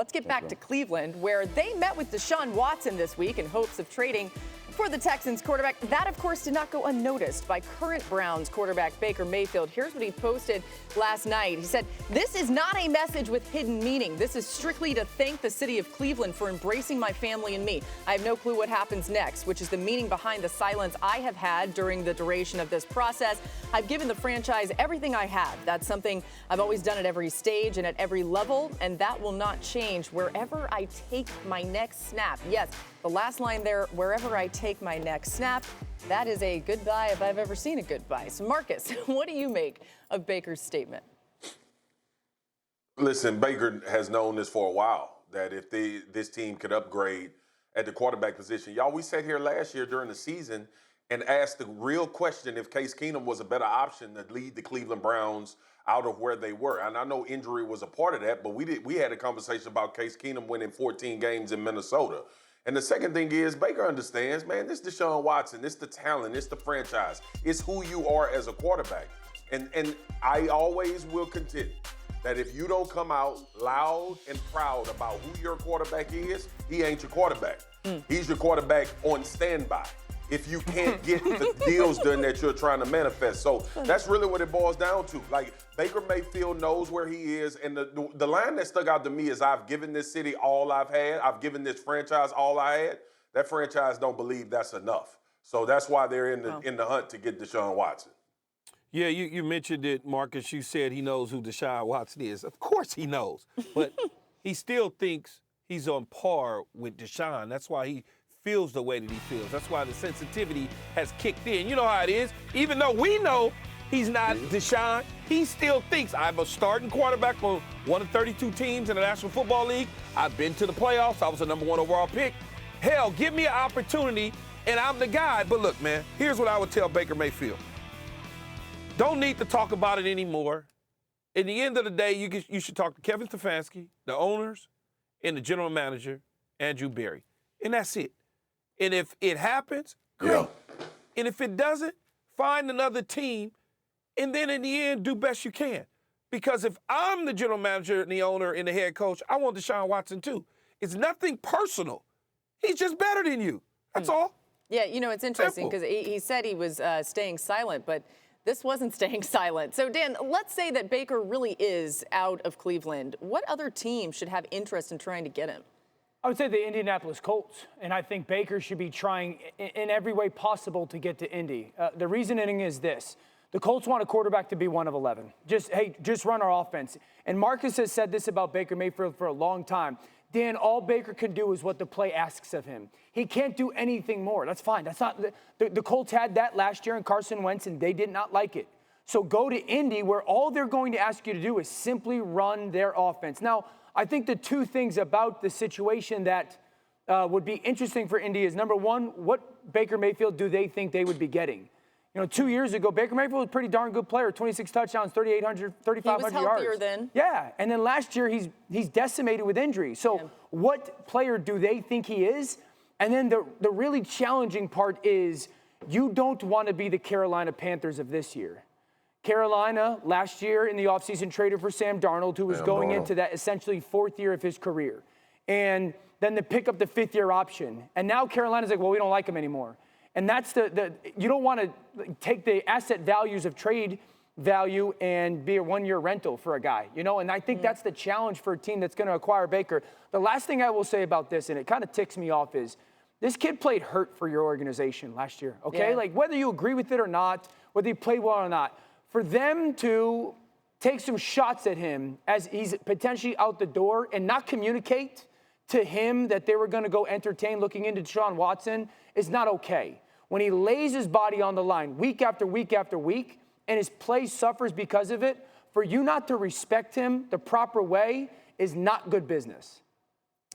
Let's get back to Cleveland, where they met with Deshaun Watson this week in hopes of trading for the Texans quarterback. That, of course, did not go unnoticed by current Browns quarterback Baker Mayfield. Here's what he posted last night. He said, "This is not a message with hidden meaning. This is strictly to thank the city of Cleveland for embracing my family and me. I have no clue what happens next," which is the meaning behind the silence I have had during the duration of this process. "I've given the franchise everything I have. That's something I've always done at every stage and at every level, and that will not change wherever I take my next snap." Yes, the last line there, "wherever I take my next snap," that is a goodbye if I've ever seen a goodbye. So, Marcus, what do you make of Baker's statement? Listen, Baker has known this for a while, that if this team could upgrade at the quarterback position. Y'all, we sat here last year during the season and asked the real question if Case Keenum was a better option to lead the Cleveland Browns out of where they were. And I know injury was a part of that, but we had a conversation about Case Keenum winning 14 games in Minnesota. And the second thing is, Baker understands, man, this Deshaun Watson, this the talent, this the franchise. It's who you are as a quarterback. And I always will contend that if you don't come out loud and proud about who your quarterback is, he ain't your quarterback. He's your quarterback on standby if you can't get the deals done that you're trying to manifest. So that's really what it boils down to. Like, Baker Mayfield knows where he is, and the line that stuck out to me is, "I've given this city all I've had. I've given this franchise all I had." That franchise don't believe that's enough. So that's why they're in the hunt to get Deshaun Watson. Yeah, you mentioned it, Marcus. You said he knows who Deshaun Watson is. Of course he knows, but he still thinks he's on par with Deshaun. That's why he feels the way that he feels. That's why the sensitivity has kicked in. You know how it is. Even though we know he's not Deshaun, he still thinks, "I'm a starting quarterback on one of 32 teams in the National Football League. I've been to the playoffs. I was the number 1 overall pick. Hell, give me an opportunity, and I'm the guy." But look, man, here's what I would tell Baker Mayfield. Don't need to talk about it anymore. At the end of the day, you should talk to Kevin Stefanski, the owners, and the general manager, Andrew Berry. And that's it. And if it happens, great. Yeah. And if it doesn't, find another team, and then in the end, do best you can. Because if I'm the general manager and the owner and the head coach, I want Deshaun Watson too. It's nothing personal. He's just better than you. That's all. Yeah, you know, it's interesting because he said he was staying silent, but this wasn't staying silent. So, Dan, let's say that Baker really is out of Cleveland. What other team should have interest in trying to get him? I would say the Indianapolis Colts, and I think Baker should be trying in every way possible to get to Indy. The reasoning is this. The Colts want a quarterback to be one of 11. Just run our offense. And Marcus has said this about Baker Mayfield for a long time. Dan, all Baker can do is what the play asks of him. He can't do anything more. That's fine. That's not the Colts had that last year in Carson Wentz, and they did not like it. So go to Indy, where all they're going to ask you to do is simply run their offense. Now, I think the two things about the situation that would be interesting for Indy is, number one, what Baker Mayfield do they think they would be getting? You know, 2 years ago, Baker Mayfield was a pretty darn good player, 26 touchdowns, 3,500 yards. He was healthier then. Yeah, and then last year he's decimated with injury. So what player do they think he is? And then the really challenging part is, you don't want to be the Carolina Panthers of this year. Carolina, last year in the offseason, traded for Sam Darnold, who was going into that essentially 4th year of his career. And then they pick up the 5th-year option. And now Carolina's like, well, we don't like him anymore. And that's you don't want to take the asset values of trade value and be a 1-year rental for a guy, you know? And I think that's the challenge for a team that's going to acquire Baker. The last thing I will say about this, and it kind of ticks me off, is this kid played hurt for your organization last year, okay? Yeah. Like, whether you agree with it or not, whether he played well or not, for them to take some shots at him as he's potentially out the door and not communicate to him that they were going to go entertain looking into Deshaun Watson is not okay. When he lays his body on the line week after week after week and his play suffers because of it, for you not to respect him the proper way is not good business.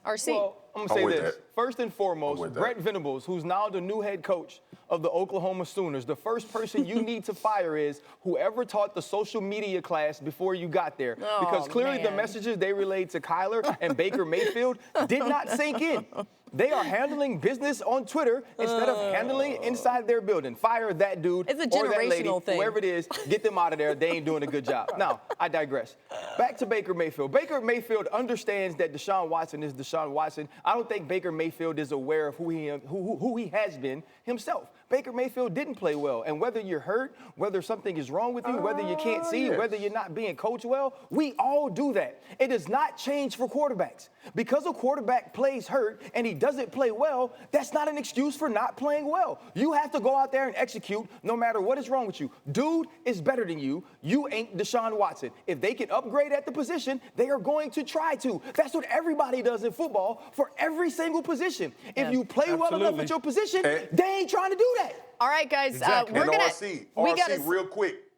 RC. Well, I'm going to say this. that. First and I'm foremost, with that. Brett Venables, who's now the new head coach of the Oklahoma Sooners, the first person you need to fire is whoever taught the social media class before you got there. Because clearly the messages they relayed to Kyler and Baker Mayfield did not sink in. They are handling business on Twitter instead of handling it inside their building. Fire that dude It's a or that lady, generational thing. whoever it is, get them out of there. They ain't doing a good job. Now, I digress. Back to Baker Mayfield. Baker Mayfield understands that Deshaun Watson is Deshaun Watson. I don't think Baker Mayfield is aware of who he has been himself. Baker Mayfield didn't play well. And whether you're hurt, whether something is wrong with you, whether you can't see, whether you're not being coached well, we all do that. It does not change for quarterbacks. Because a quarterback plays hurt and he doesn't play well, that's not an excuse for not playing well. You have to go out there and execute no matter what is wrong with you. Dude is better than you. You ain't Deshaun Watson. If they can upgrade at the position, they are going to try to. That's what everybody does in football for every single position. If you play well enough at your position, they ain't trying to do that. All right, guys, Exactly. we're And going RC,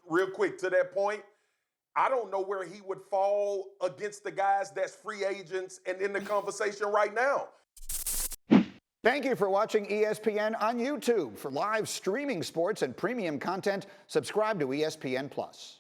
real quick to that point, I don't know where he would fall against the guys that's free agents and in the conversation right now. Thank you for watching ESPN on YouTube. For live streaming sports and premium content, subscribe to ESPN+.